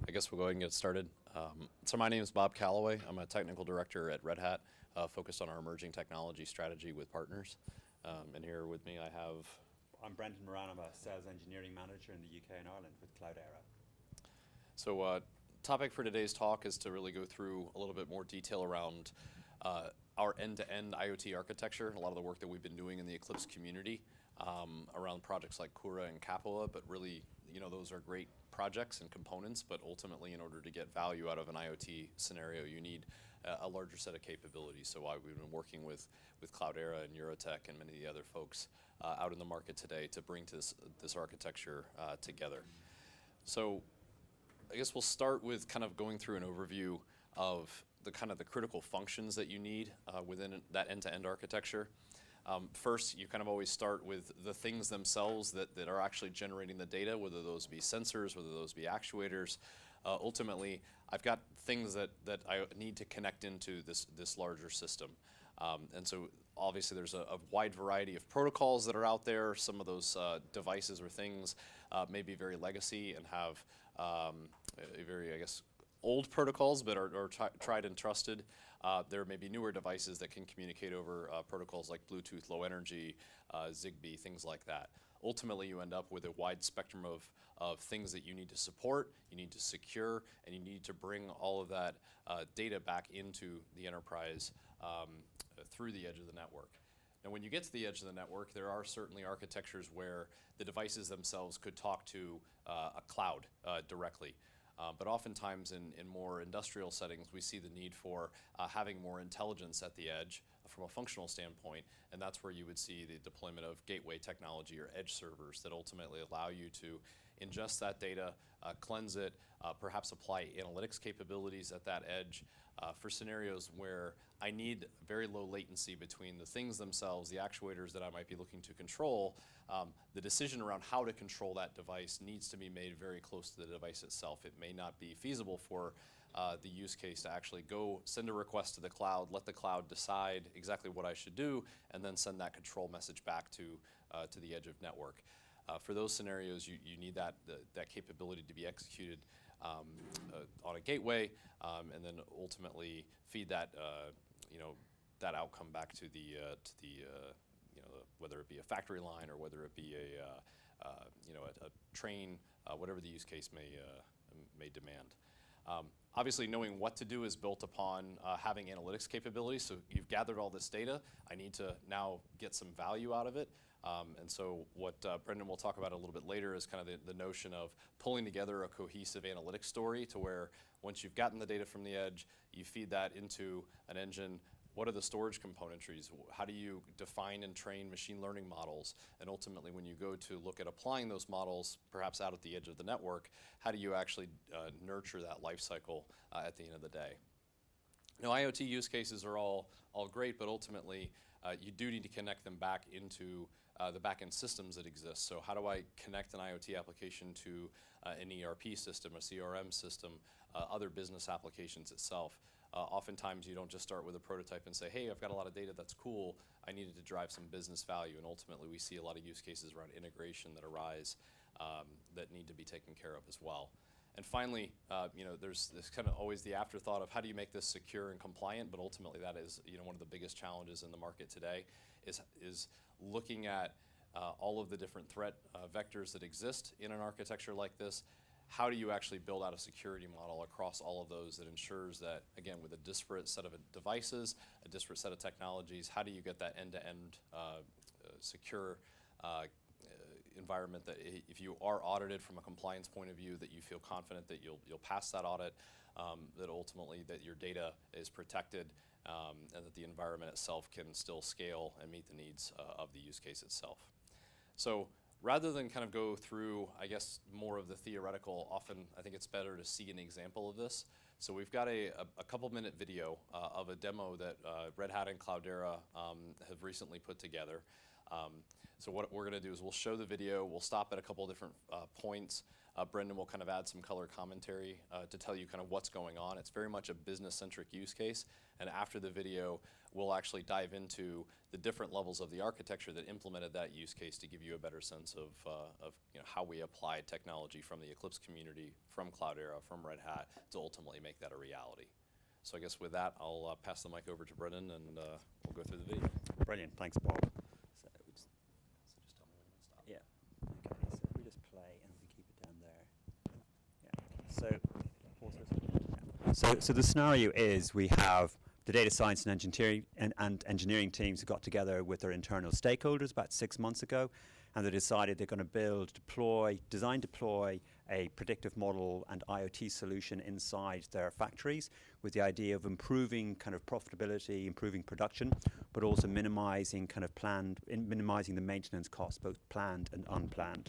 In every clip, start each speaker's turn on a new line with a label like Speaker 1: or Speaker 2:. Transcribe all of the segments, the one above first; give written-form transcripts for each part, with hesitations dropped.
Speaker 1: I guess we'll go ahead and get started. So my name is Bob Calloway. I'm a technical director at Red Hat, focused on our emerging technology strategy with partners. And here with me I have...
Speaker 2: I'm Brendan Moran. I'm a sales engineering manager in the UK and Ireland with Cloudera.
Speaker 1: So topic for today's talk is to really go through a little bit more detail around our end-to-end IoT architecture, a lot of the work that we've been doing in the Eclipse community around projects like Cura and Capua, but really, those are great projects and components, but ultimately in order to get value out of an IoT scenario, you need a larger set of capabilities. So why we've been working with Cloudera and Eurotech and many of the other folks out in the market today to bring this architecture together. So I guess we'll start with kind of going through an overview of the critical functions that you need within that end-to-end architecture. First, you kind of always start with the things themselves that are actually generating the data, whether those be sensors, whether those be actuators. Ultimately, I've got things that I need to connect into this larger system. And so obviously there's a wide variety of protocols that are out there. Some of those devices or things may be very legacy and have a very, I guess, old protocols, but are tried and trusted. There may be newer devices that can communicate over protocols like Bluetooth, low energy, Zigbee, things like that. Ultimately, you end up with a wide spectrum of things that you need to support, you need to secure, and you need to bring all of that data back into the enterprise through the edge of the network. Now, when you get to the edge of the network, there are certainly architectures where the devices themselves could talk to a cloud directly. But oftentimes in more industrial settings, we see the need for having more intelligence at the edge from a functional standpoint, and that's where you would see the deployment of gateway technology or edge servers that ultimately allow you to ingest that data, cleanse it, perhaps apply analytics capabilities at that edge for scenarios where I need very low latency between the things themselves, the actuators that I might be looking to control. The decision around how to control that device needs to be made very close to the device itself. It may not be feasible for the use case to actually go send a request to the cloud, let the cloud decide exactly what I should do, and then send that control message back to the edge of network. For those scenarios, you need that capability to be executed on a gateway, and then ultimately feed that that outcome back to the whether it be a factory line or whether it be a train, whatever the use case may demand. Obviously, knowing what to do is built upon having analytics capabilities. So you've gathered all this data. I need to now get some value out of it. And so what Brendan will talk about a little bit later is kind of the notion of pulling together a cohesive analytics story to where once you've gotten the data from the edge, you feed that into an engine. What are the storage componentries? How do you define and train machine learning models? And ultimately, when you go to look at applying those models, perhaps out at the edge of the network, how do you actually nurture that life cycle at the end of the day? Now, IoT use cases are all great, but ultimately, you do need to connect them back into the back-end systems that exist. So how do I connect an IoT application to an ERP system, a CRM system, other business applications itself? Oftentimes, you don't just start with a prototype and say, hey, I've got a lot of data that's cool. I needed to drive some business value. And ultimately, we see a lot of use cases around integration that arise that need to be taken care of as well. And finally, there's this kind of always the afterthought of how do you make this secure and compliant, but ultimately that is one of the biggest challenges in the market today is looking at all of the different threat vectors that exist in an architecture like this. How do you actually build out a security model across all of those that ensures that, again, with a disparate set of devices, a disparate set of technologies, how do you get that end-to-end secure environment that if you are audited from a compliance point of view, that you feel confident that you'll pass that audit, that ultimately that your data is protected, and that the environment itself can still scale and meet the needs of the use case itself. So rather than kind of go through, I guess, more of the theoretical, often I think it's better to see an example of this. So we've got a couple-minute video of a demo that Red Hat and Cloudera have recently put together. So what we're going to do is we'll show the video, we'll stop at a couple of different points, Brendan will kind of add some color commentary to tell you kind of what's going on. It's very much a business-centric use case, and after the video, we'll actually dive into the different levels of the architecture that implemented that use case to give you a better sense of how we apply technology from the Eclipse community, from Cloudera, from Red Hat, to ultimately make that a reality. So I guess with that, I'll pass the mic over to Brendan, and we'll go through the video.
Speaker 2: Brilliant, thanks, Bob. So just
Speaker 1: So just tell me when you want to stop.
Speaker 2: yeah, okay. So we just play and we keep it down there. Yeah. So pause for a second. Yeah. So the scenario is we have the data science and engineering teams who got together with their internal stakeholders about 6 months ago, and they decided they're going to design, deploy a predictive model and IoT solution inside their factories with the idea of improving kind of profitability, improving production, but also minimizing minimizing the maintenance costs, both planned and unplanned.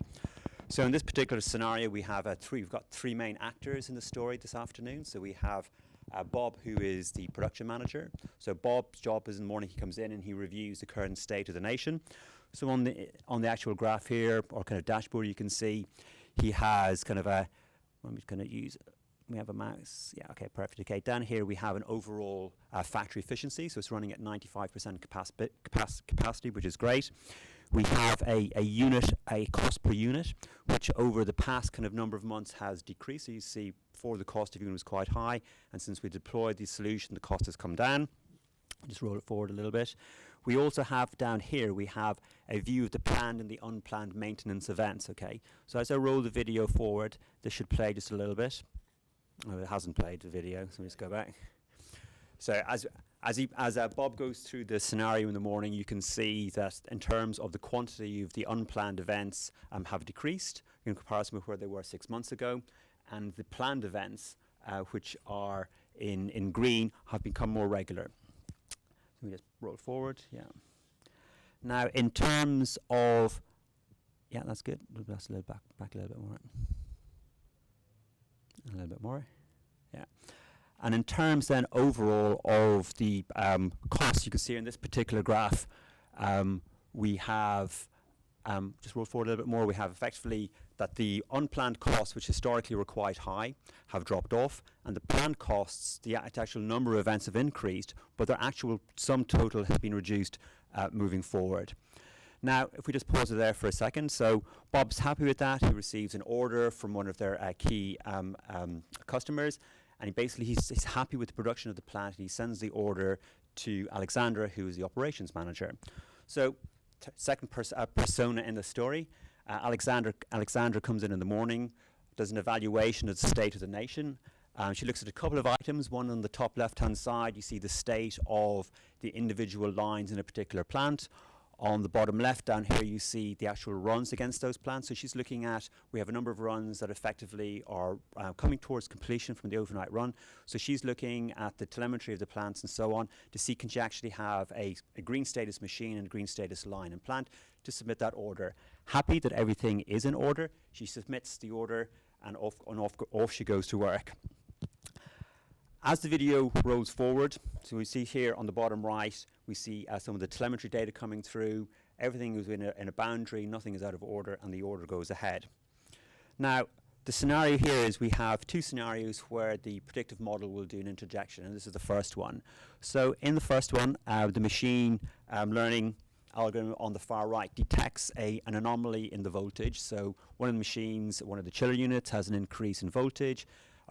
Speaker 2: So in this particular scenario, we've got three main actors in the story this afternoon. So we have Bob, who is the production manager. So Bob's job is in the morning, he comes in and he reviews the current state of the nation. So on the actual graph here, or kind of dashboard, you can see he has kind of we have a mouse. Yeah, okay, perfect. Okay, down here we have an overall factory efficiency. So it's running at 95% capacity, which is great. We have a cost per unit, which over the past kind of number of months has decreased. So you see before the cost of unit was quite high, and since we deployed the solution, the cost has come down. Just roll it forward a little bit. We also have down here, we have a view of the planned and the unplanned maintenance events, okay? So as I roll the video forward, this should play just a little bit. Oh, it hasn't played the video, so let's go back. So as Bob goes through the scenario in the morning, you can see that in terms of the quantity of the unplanned events have decreased in comparison with where they were 6 months ago, and the planned events, which are in green, have become more regular. Let me just roll forward, yeah. Now, in terms of, yeah, that's good. That's a little back a little bit more. A little bit more, yeah. And in terms then overall of the costs, you can see in this particular graph, we have, just roll forward a little bit more, we have effectively that the unplanned costs, which historically were quite high, have dropped off, and the planned costs, the actual number of events have increased, but their actual sum total has been reduced moving forward. Now, if we just pause it there for a second, so Bob's happy with that. He receives an order from one of their key customers, and he's happy with the production of the plant, and he sends the order to Alexandra, who is the operations manager. So, second persona in the story, Alexandra comes in the morning, does an evaluation of the state of the nation. She looks at a couple of items. One on the top left-hand side, you see the state of the individual lines in a particular plant. On the bottom left down here, you see the actual runs against those plants. So she's looking at, we have a number of runs that effectively are coming towards completion from the overnight run. So she's looking at the telemetry of the plants and so on to see, can she actually have a green status machine and a green status line and plant to submit that order. Happy that everything is in order, she submits the order and off she goes to work. As the video rolls forward, so we see here on the bottom right, we see some of the telemetry data coming through. Everything is in a boundary, nothing is out of order, and the order goes ahead. Now, the scenario here is we have two scenarios where the predictive model will do an interjection, and this is the first one. So in the first one, the machine learning algorithm on the far right detects an anomaly in the voltage. So one of the machines, one of the chiller units has an increase in voltage,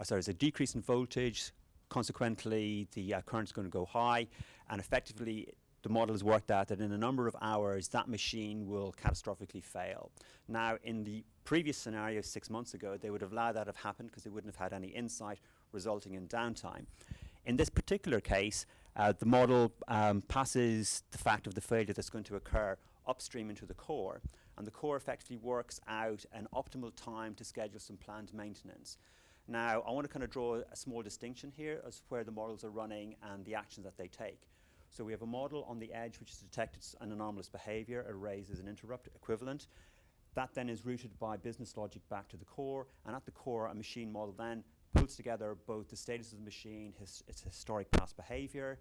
Speaker 2: there's a decrease in voltage. Consequently, the current is going to go high, and effectively the model has worked out that in a number of hours that machine will catastrophically fail. Now, in the previous scenario 6 months ago, they would have allowed that to have happened because they wouldn't have had any insight, resulting in downtime. In this particular case, the model passes the fact of the failure that's going to occur upstream into the core, and the core effectively works out an optimal time to schedule some planned maintenance. Now, I want to kind of draw a small distinction here as where the models are running and the actions that they take. So we have a model on the edge which has detected an anomalous behavior. It raises an interrupt equivalent. That then is routed by business logic back to the core, and at the core, a machine model then pulls together both the status of the machine, its historic past behavior,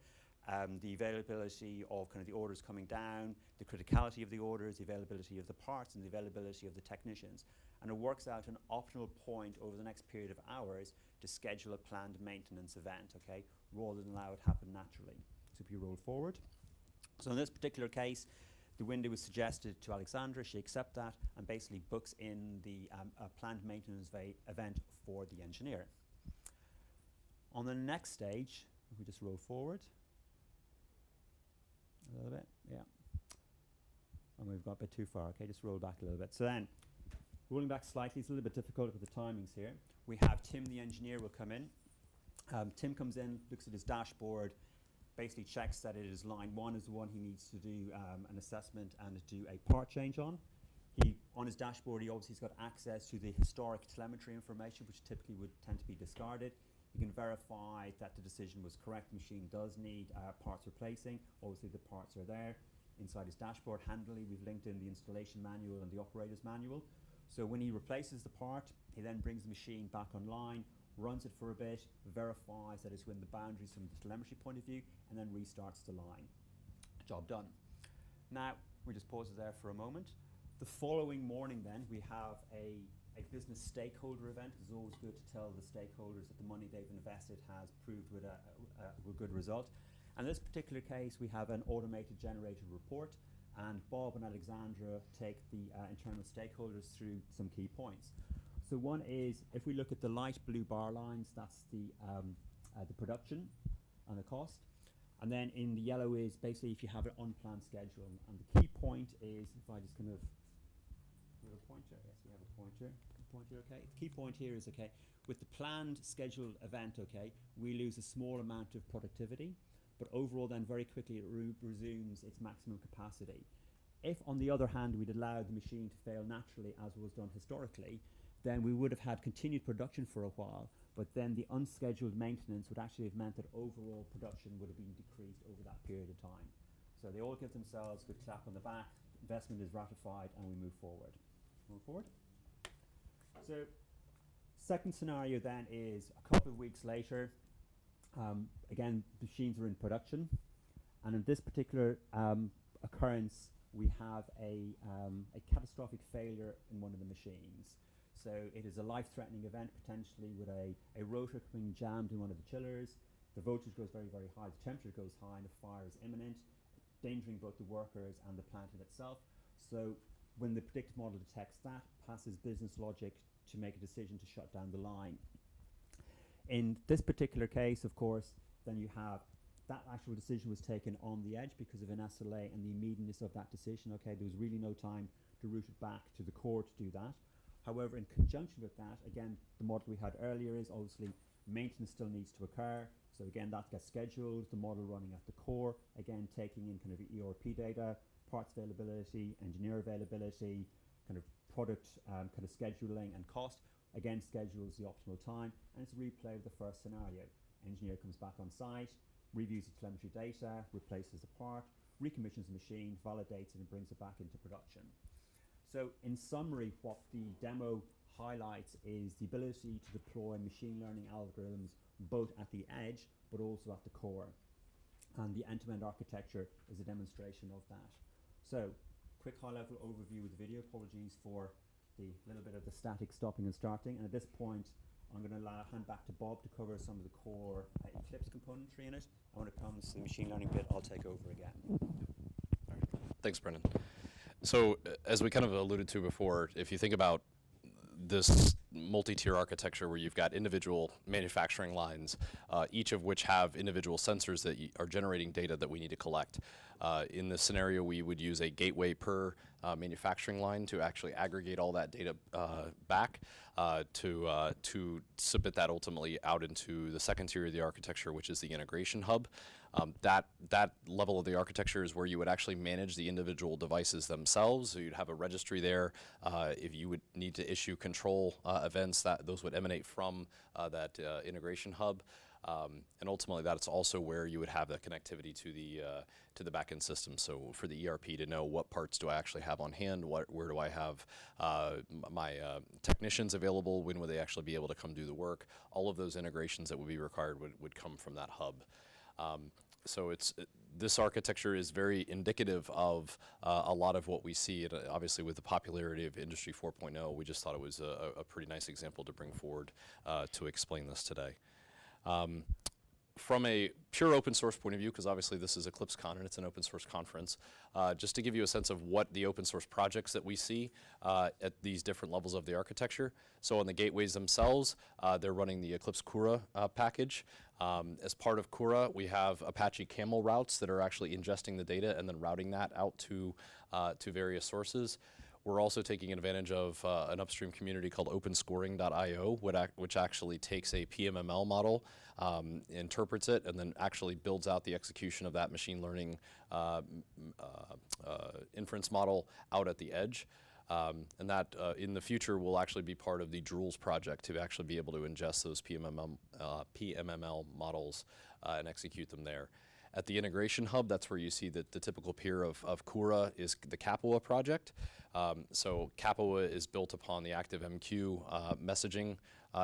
Speaker 2: the availability of kind of the orders coming down, the criticality of the orders, the availability of the parts, and the availability of the technicians. and it works out an optimal point over the next period of hours to schedule a planned maintenance event, okay, rather than allow it to happen naturally. So if you roll forward. So in this particular case, the window was suggested to Alexandra, she accepts that, and basically books in the planned maintenance event for the engineer. On the next stage, if we just roll forward a little bit, yeah. And we've got a bit too far, okay, just roll back a little bit. So then, rolling back slightly, it's a little bit difficult with the timings here. We have Tim, the engineer, will come in. Tim comes in, looks at his dashboard, basically checks that it is line 1 is the one he needs to do an assessment and do a part change on. On his dashboard, he obviously has got access to the historic telemetry information, which typically would tend to be discarded. He can verify that the decision was correct. The machine does need parts replacing. Obviously, the parts are there. Inside his dashboard, handily, we've linked in the installation manual and the operator's manual. So when he replaces the part, he then brings the machine back online, runs it for a bit, verifies that it's within the boundaries from the telemetry point of view, and then restarts the line. Job done. Now, we just pause it there for a moment. The following morning then, we have a business stakeholder event. It's always good to tell the stakeholders that the money they've invested has proved with a good result. And in this particular case, we have an automated generated report, and Bob and Alexandra take the internal stakeholders through some key points. So one is, if we look at the light blue bar lines, that's the production and the cost. And then in the yellow is basically if you have an unplanned schedule. And the key point is, if I just kind of, we have a pointer, yes, we have a pointer. Okay. The key point here is, okay, with the planned scheduled event, okay, we lose a small amount of productivity, but overall then very quickly it resumes its maximum capacity. If, on the other hand, we'd allowed the machine to fail naturally, as was done historically, then we would have had continued production for a while, but then the unscheduled maintenance would actually have meant that overall production would have been decreased over that period of time. So they all give themselves a good clap on the back, investment is ratified, and we move forward. Move forward. So, second scenario then is a couple of weeks later, again, machines are in production, and in this particular occurrence, we have a catastrophic failure in one of the machines. So it is a life-threatening event, potentially with a rotor being jammed in one of the chillers. The voltage goes very, very high, the temperature goes high, and a fire is imminent, endangering both the workers and the plant in itself. So when the predictive model detects that, passes business logic to make a decision to shut down the line. In this particular case, of course, then you have that actual decision was taken on the edge because of an SLA and the immediateness of that decision. Okay, there was really no time to route it back to the core to do that. However, in conjunction with that, again, the model we had earlier is obviously maintenance still needs to occur. So again, that gets scheduled, the model running at the core, again, taking in kind of ERP data, parts availability, engineer availability, kind of product kind of scheduling and cost. Again, schedules the optimal time, and it's a replay of the first scenario. Engineer comes back on site, reviews the telemetry data, replaces the part, recommissions the machine, validates it, and brings it back into production. So in summary, what the demo highlights is the ability to deploy machine learning algorithms both at the edge, but also at the core. And the end-to-end architecture is a demonstration of that. So, quick high-level overview with the video. Apologies for the little bit of the static stopping and starting. And at this point, I'm going to hand back to Bob to cover some of the core Eclipse componentry in it. And when it comes to the machine learning bit, I'll take over again.
Speaker 1: All right. Thanks, Brendan. So, as we kind of alluded to before, if you think about this multi-tier architecture where you've got individual manufacturing lines, each of which have individual sensors that are generating data that we need to collect. In this scenario, we would use a gateway per manufacturing line to actually aggregate all that data back to submit that ultimately out into the second tier of the architecture, which is the integration hub. That level of the architecture is where you would actually manage the individual devices themselves. So you'd have a registry there. If you would need to issue control events, those would emanate from that integration hub. And ultimately, that's also where you would have the connectivity to the backend system. So for the ERP to know what parts do I actually have on hand, where do I have my technicians available, when would they actually be able to come do the work, all of those integrations that would be required would come from that hub. So this architecture is very indicative of a lot of what we see. And obviously, with the popularity of Industry 4.0, we just thought it was a pretty nice example to bring forward to explain this today. From a pure open source point of view, because obviously this is EclipseCon and it's an open source conference, just to give you a sense of what the open source projects that we see at these different levels of the architecture. So on the gateways themselves, they're running the Eclipse Kura package. As part of Kura, we have Apache Camel routes that are actually ingesting the data and then routing that out to various sources. We're also taking advantage of an upstream community called OpenScoring.io, which actually takes a PMML model, interprets it, and then actually builds out the execution of that machine learning inference model out at the edge. And that in the future will actually be part of the Drools project to actually be able to ingest those PMML models and execute them there. At the integration hub, that's where you see that the typical peer of Kura is the Capua project. So Capua is built upon the ActiveMQ messaging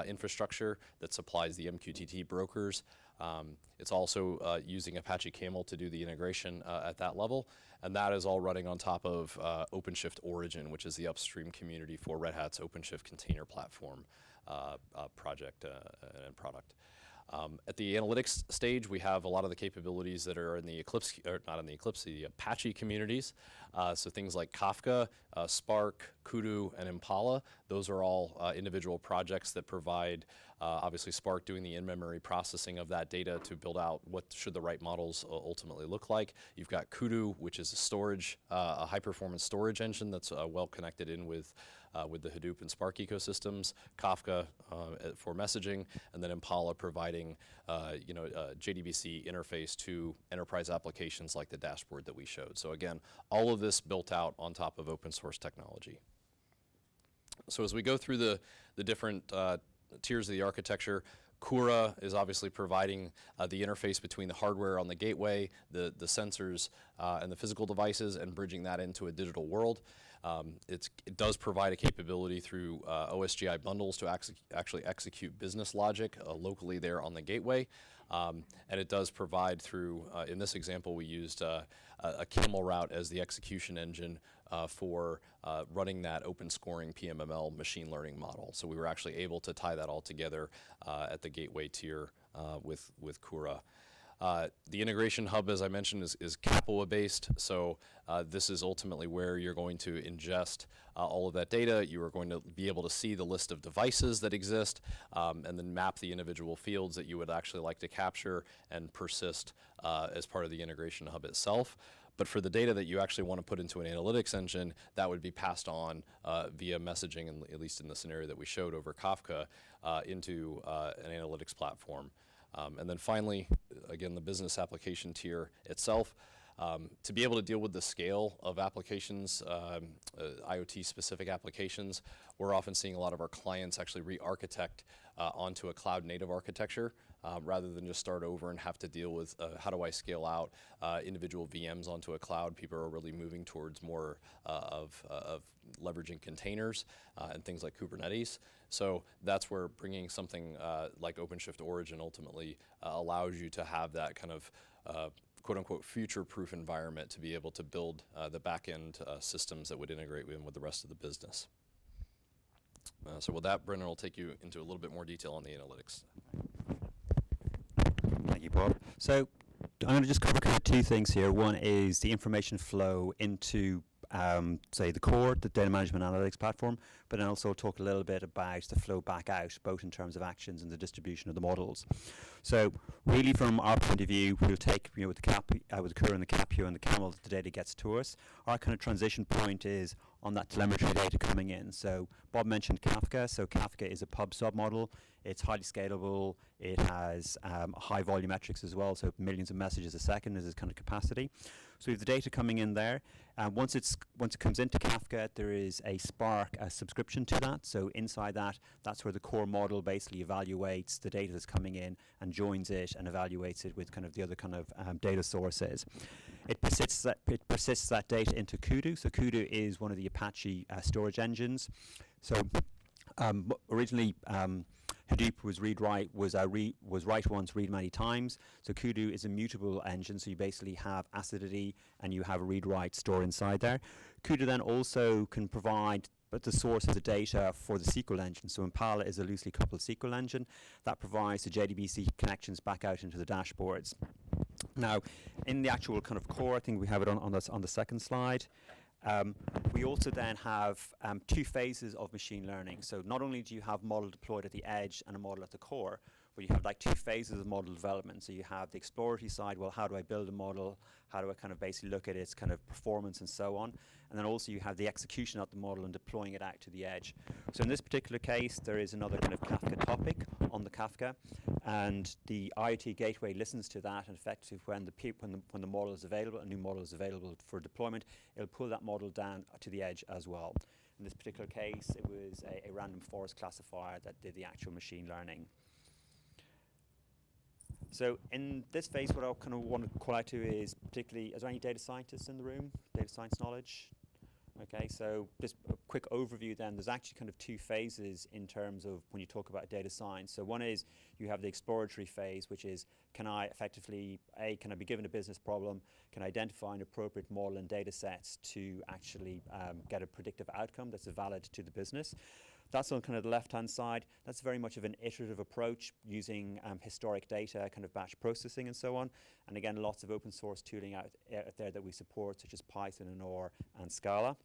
Speaker 1: infrastructure that supplies the MQTT brokers. It's also using Apache Camel to do the integration at that level, and that is all running on top of OpenShift Origin, which is the upstream community for Red Hat's OpenShift container platform project and product. At the analytics stage, we have a lot of the capabilities that are in the Eclipse, or not in the Eclipse, the Apache communities. So things like Kafka, Spark, Kudu, and Impala. Those are all individual projects that provide, obviously Spark doing the in-memory processing of that data to build out what should the right models ultimately look like. You've got Kudu, which is a storage, a high-performance storage engine that's well connected in with the Hadoop and Spark ecosystems, Kafka for messaging, and then Impala providing JDBC interface to enterprise applications like the dashboard that we showed. So again, all of this built out on top of open source technology. So as we go through the different tiers of the architecture, Kura is obviously providing the interface between the hardware on the gateway, the sensors, and the physical devices, and bridging that into a digital world. It does provide a capability through OSGI bundles to actually execute business logic locally there on the gateway. And it does provide through, in this example, we used a Camel route as the execution engine for running that open scoring PMML machine learning model. So we were actually able to tie that all together at the gateway tier with Kura. The integration hub, as I mentioned, is Capua based. So this is ultimately where you're going to ingest all of that data. You are going to be able to see the list of devices that exist and then map the individual fields that you would actually like to capture and persist as part of the integration hub itself. But for the data that you actually want to put into an analytics engine, that would be passed on via messaging, and at least in the scenario that we showed over Kafka, into an analytics platform. And then finally, again, the business application tier itself. To be able to deal with the scale of applications, IoT-specific applications, we're often seeing a lot of our clients actually re-architect onto a cloud-native architecture rather than just start over and have to deal with how do I scale out individual VMs onto a cloud. People are really moving towards more of leveraging containers and things like Kubernetes. So that's where bringing something like OpenShift Origin ultimately allows you to have that kind of quote-unquote future-proof environment to be able to build the back-end systems that would integrate with the rest of the business. So with that, Brendan will take you into a little bit more detail on the analytics.
Speaker 2: Thank you, Bob. So I'm going to just cover kind of two things here. One is the information flow into say the core, the data management analytics platform, but then also talk a little bit about the flow back out, both in terms of actions and the distribution of the models. So really from our point of view, we'll take, with the Kura and the Capua and the Camel, the data gets to us. Our kind of transition point is on that telemetry data coming in. So Bob mentioned Kafka. So Kafka is a pub sub model. It's highly scalable. It has high volumetrics as well, so millions of messages a second is its kind of capacity. So we have the data coming in there. Once it comes into Kafka, there is a Spark subscription to that. So inside that, that's where the core model basically evaluates the data that's coming in and joins it and evaluates it with kind of the other kind of data sources. It persists that data into Kudu. So Kudu is one of the Apache storage engines. So originally, Hadoop was write once, read many times. So Kudu is a mutable engine, so you basically have acidity and you have a read-write store inside there. Kudu then also can provide the source of the data for the SQL engine. So Impala is a loosely coupled SQL engine that provides the JDBC connections back out into the dashboards. Now, in the actual kind of core, I think we have it on the second slide. We also then have two phases of machine learning. So not only do you have model deployed at the edge and a model at the core, but you have like two phases of model development. So you have the exploratory side, well, how do I build a model? How do I kind of basically look at its kind of performance and so on? And then also you have the execution of the model and deploying it out to the edge. So in this particular case, there is another kind of Kafka topic on the Kafka, and the IoT gateway listens to that, and effectively when the model is available, a new model is available for deployment, it'll pull that model down to the edge as well. In this particular case, it was a random forest classifier that did the actual machine learning. So in this phase, what I kind of want to call out to is particularly, is there any data scientists in the room? Data science knowledge? Okay, so just a quick overview then. There's actually kind of two phases in terms of when you talk about data science. So one is you have the exploratory phase, which is, can I effectively, can I be given a business problem? Can I identify an appropriate model and data sets to actually get a predictive outcome that's valid to the business? That's on kind of the left-hand side. That's very much of an iterative approach using historic data, kind of batch processing and so on. And again, lots of open source tooling out there that we support, such as Python and R and Scala.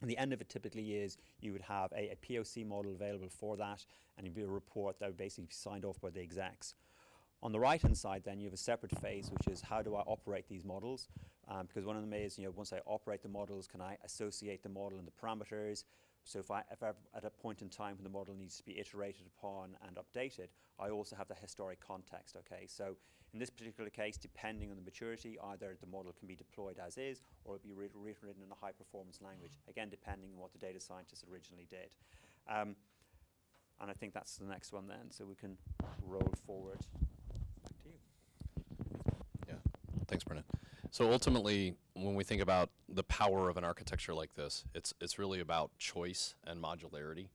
Speaker 2: And the end of it typically is you would have a POC model available for that, and you'd be a report that would basically be signed off by the execs. On the right-hand side, then, you have a separate phase, which is how do I operate these models? Because one of them is, once I operate the models, can I associate the model and the parameters? So if at a point in time when the model needs to be iterated upon and updated, I also have the historic context, okay? So in this particular case, depending on the maturity, either the model can be deployed as is, or it'll be rewritten in a high-performance language, again, depending on what the data scientist originally did. And I think that's the next one then, so we can roll forward. Back to you.
Speaker 1: Yeah, thanks, Brennan. So ultimately, when we think about the power of an architecture like this, it's really about choice and modularity,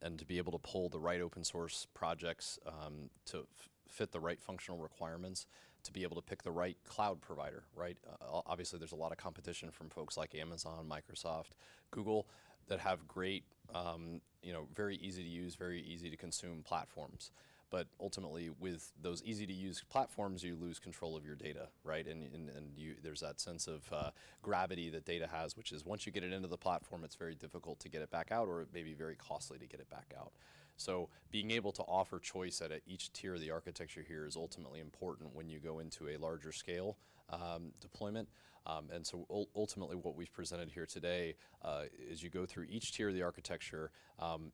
Speaker 1: and to be able to pull the right open source projects to fit the right functional requirements, to be able to pick the right cloud provider, right? Obviously, there's a lot of competition from folks like Amazon, Microsoft, Google that have great, very easy to use, very easy to consume platforms. But ultimately, with those easy-to-use platforms, you lose control of your data, right? And there's that sense of gravity that data has, which is once you get it into the platform, it's very difficult to get it back out, or it may be very costly to get it back out. So being able to offer choice at each tier of the architecture here is ultimately important when you go into a larger scale deployment. And so ultimately what we've presented here today is you go through each tier of the architecture,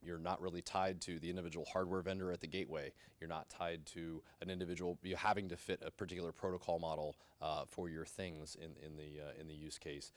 Speaker 1: you're not really tied to the individual hardware vendor at the gateway. You're not tied to an individual, you're having to fit a particular protocol model for your things in the use case.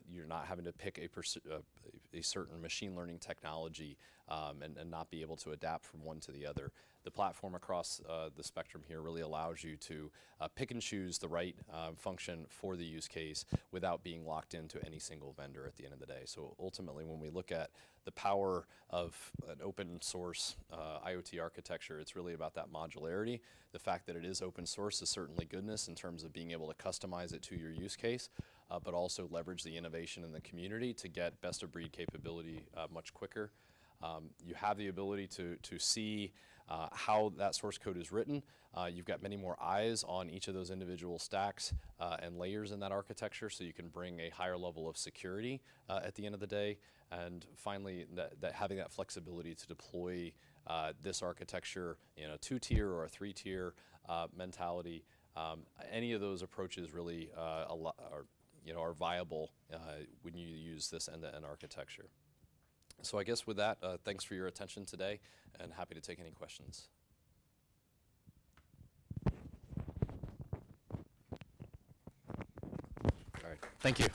Speaker 1: You're not having to pick a certain machine learning technology and not be able to adapt from one to the other. The platform across the spectrum here really allows you to pick and choose the right function for the use case without being locked into any single vendor at the end of the day. So ultimately, when we look at the power of an open source IoT architecture, it's really about that modularity. The fact that it is open source is certainly goodness in terms of being able to customize it to your use case, but also leverage the innovation in the community to get best of breed capability much quicker. You have the ability to see how that source code is written. You've got many more eyes on each of those individual stacks and layers in that architecture, so you can bring a higher level of security at the end of the day. And finally, that having that flexibility to deploy this architecture in a 2-tier or a 3-tier mentality. Any of those approaches really are viable when you use this end-to-end architecture. So I guess with that, thanks for your attention today, and happy to take any questions. All right, thank you.